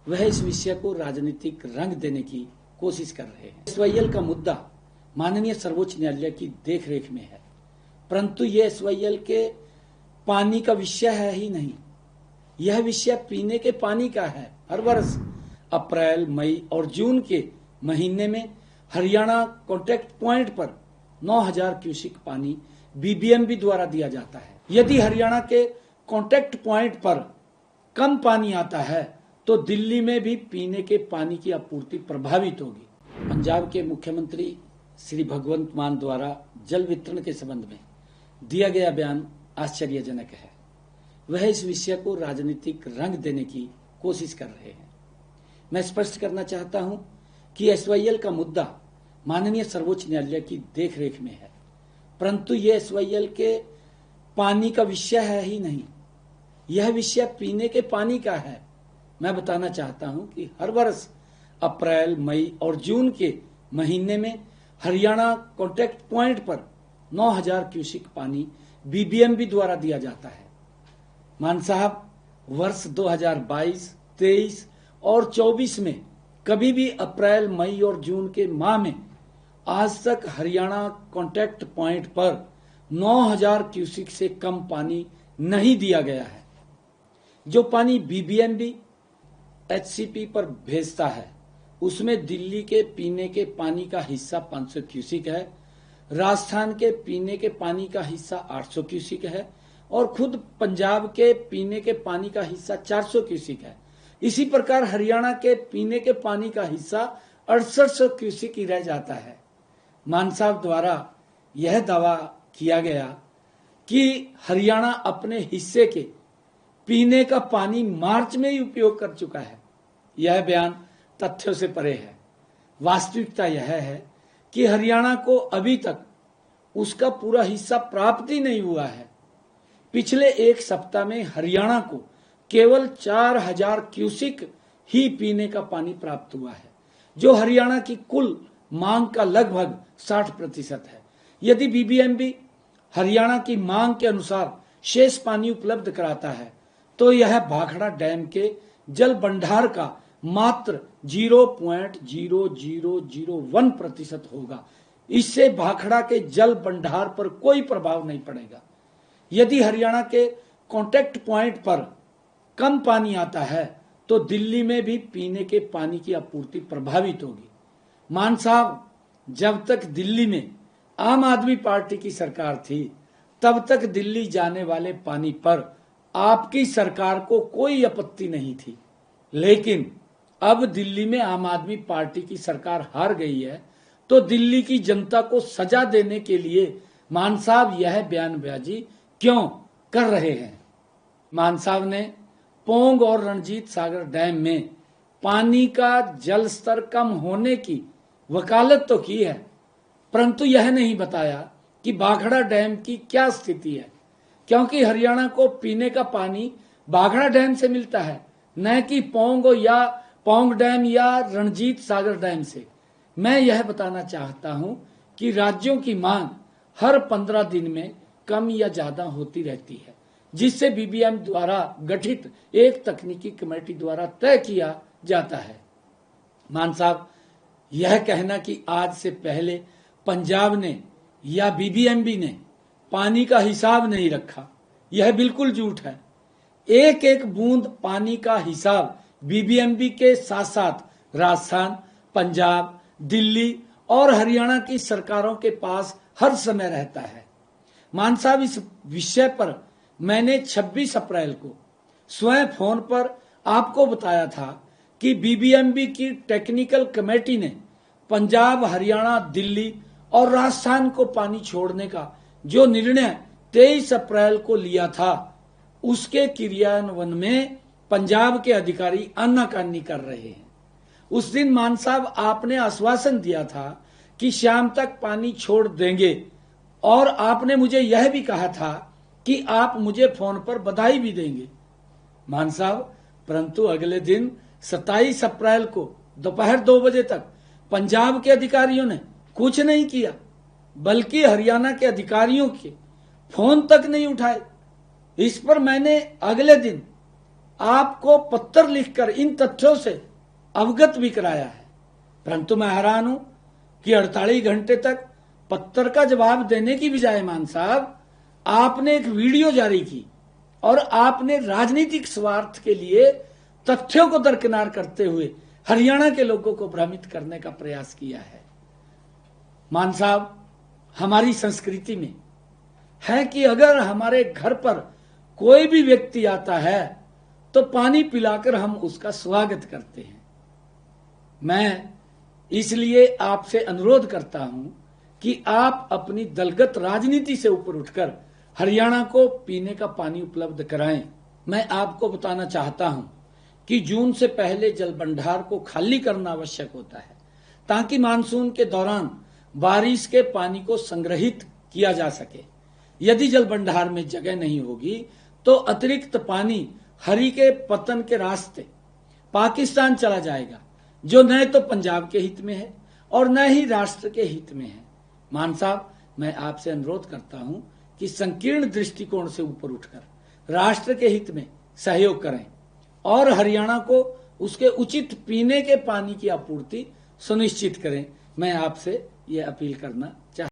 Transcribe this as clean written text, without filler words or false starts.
वह इस विषय को राजनीतिक रंग देने की कोशिश कर रहे हैं। एसवाईएल का मुद्दा माननीय सर्वोच्च न्यायालय की देखरेख में है, परंतु यह एसवाईएल के पानी का विषय है ही नहीं। यह विषय पीने के पानी का है। हर वर्ष अप्रैल, मई और जून के महीने में हरियाणा कॉन्टैक्ट पॉइंट पर 9000 क्यूसेक पानी बीबीएमबी द्वारा दिया जाता है। यदि हरियाणा के कॉन्टैक्ट पॉइंट पर कम पानी आता है तो दिल्ली में भी पीने के पानी की आपूर्ति प्रभावित होगी। पंजाब के मुख्यमंत्री श्री भगवंत मान द्वारा जल वितरण के संबंध में दिया गया बयान आश्चर्यजनक है। वह इस विषय को राजनीतिक रंग देने की कोशिश कर रहे हैं। मैं स्पष्ट करना चाहता हूं कि एसवाईएल का मुद्दा माननीय सर्वोच्च न्यायालय की देखरेख में है, परंतु यह एसवाईएल के पानी का विषय है ही नहीं। यह विषय पीने के पानी का है। मैं बताना चाहता हूं कि हर वर्ष अप्रैल, मई और जून के महीने में हरियाणा कॉन्टैक्ट पॉइंट पर 9000 क्यूसेक पानी बीबीएमबी द्वारा दिया जाता है। मान साहब, वर्ष 2022, 23 और 24 में कभी भी अप्रैल, मई और जून के माह में आज तक हरियाणा कॉन्टैक्ट पॉइंट पर 9000 क्यूसेक से कम पानी नहीं दिया गया है। जो पानी बीबीएमबी एचसीपी पर भेजता है उसमें दिल्ली के पीने के पानी का हिस्सा 500 क्यूसेक है, राजस्थान के पीने के पानी का हिस्सा 800 क्यूसेक है और खुद पंजाब के पीने के पानी का हिस्सा 400 क्यूसेक है। इसी प्रकार हरियाणा के पीने के पानी का हिस्सा 6800 क्यूसेक ही रह जाता है। मान साहब द्वारा यह दावा किया गया कि हरियाणा अपने हिस्से के पीने का पानी मार्च में ही उपयोग कर चुका है। यह बयान तथ्यों से परे है। वास्तविकता यह है कि हरियाणा को अभी तक उसका पूरा हिस्सा प्राप्त ही नहीं हुआ है। पिछले एक सप्ताह में हरियाणा को केवल 4000 क्यूसेक ही पीने का पानी प्राप्त हुआ है, जो हरियाणा की कुल मांग का लगभग 60% है। यदि बीबीएमबी हरियाणा की मांग के अनुसार शेष पानी उपलब्ध कराता है तो यह भाखड़ा डैम के जल भंडार का मात्र 0.0001% होगा। इससे भाखड़ा के जल भंडार पर कोई प्रभाव नहीं पड़ेगा। यदि हरियाणा के कॉन्टैक्ट पॉइंट पर कम पानी आता है तो दिल्ली में भी पीने के पानी की आपूर्ति प्रभावित होगी। मान साहब, जब तक दिल्ली में आम आदमी पार्टी की सरकार थी तब तक दिल्ली जाने वाले पानी पर आपकी सरकार को कोई आपत्ति नहीं थी, लेकिन अब दिल्ली में आम आदमी पार्टी की सरकार हार गई है तो दिल्ली की जनता को सजा देने के लिए मान साहब यह बयानबाजी क्यों कर रहे हैं। मान साहब ने पोंग और रणजीत सागर डैम में पानी का जल स्तर कम होने की वकालत तो की है, परंतु यह नहीं बताया कि भाखड़ा डैम की क्या स्थिति है, क्योंकि हरियाणा को पीने का पानी भाखड़ा डैम से मिलता है, न कि पोंग डैम या रणजीत सागर डैम से। मैं यह बताना चाहता हूं कि राज्यों की मांग हर 15 दिन में कम या ज्यादा होती रहती है, जिससे बीबीएम द्वारा गठित एक तकनीकी कमेटी द्वारा तय किया जाता है। मान साहब, यह कहना कि आज से पहले पंजाब ने या बीबीएमबी ने पानी का हिसाब नहीं रखा, यह बिल्कुल झूठ है। एक एक बूंद पानी का हिसाब बीबीएमबी के साथ साथ राजस्थान, पंजाब, दिल्ली और हरियाणा की सरकारों के पास हर समय रहता है। मान साहब, इस विषय पर मैंने 26 अप्रैल को स्वयं फोन पर आपको बताया था कि बीबीएमबी की टेक्निकल कमेटी ने पंजाब, हरियाणा, दिल्ली और राजस्थान को पानी छोड़ने का जो निर्णय 23 अप्रैल को लिया था उसके क्रियान्वयन में पंजाब के अधिकारी आनाकानी कर रहे हैं। उस दिन मान साहब आपने आश्वासन दिया था कि शाम तक पानी छोड़ देंगे और आपने मुझे यह भी कहा था कि आप मुझे फोन पर बधाई भी देंगे। मान साहब, परंतु अगले दिन 27 अप्रैल को दोपहर 2 बजे तक पंजाब के अधिकारियों ने कुछ नहीं किया, बल्कि हरियाणा के अधिकारियों के फोन तक नहीं उठाए। इस पर मैंने अगले दिन आपको पत्र लिखकर इन तथ्यों से अवगत भी कराया है, परंतु मैं हैरान हूं कि 48 घंटे तक पत्र का जवाब देने की बजाय मान साहब आपने एक वीडियो जारी की और आपने राजनीतिक स्वार्थ के लिए तथ्यों को दरकिनार करते हुए हरियाणा के लोगों को भ्रमित करने का प्रयास किया है। मान साहब, हमारी संस्कृति में है कि अगर हमारे घर पर कोई भी व्यक्ति आता है तो पानी पिलाकर हम उसका स्वागत करते हैं। मैं इसलिए आपसे अनुरोध करता हूं कि आप अपनी दलगत राजनीति से ऊपर उठकर हरियाणा को पीने का पानी उपलब्ध कराएं। मैं आपको बताना चाहता हूं कि जून से पहले जल भंडार को खाली करना आवश्यक होता है ताकि मानसून के दौरान बारिश के पानी को संग्रहित किया जा सके। यदि जल भंडार में जगह नहीं होगी तो अतिरिक्त पानी हरि के पतन के रास्ते पाकिस्तान चला जाएगा, जो न तो पंजाब के हित में है और न ही राष्ट्र के हित में है। मान साहब, मैं आपसे अनुरोध करता हूं कि संकीर्ण दृष्टिकोण से ऊपर उठकर राष्ट्र के हित में सहयोग करें और हरियाणा को उसके उचित पीने के पानी की आपूर्ति सुनिश्चित करें। मैं आपसे यह अपील करना चाहता हूं।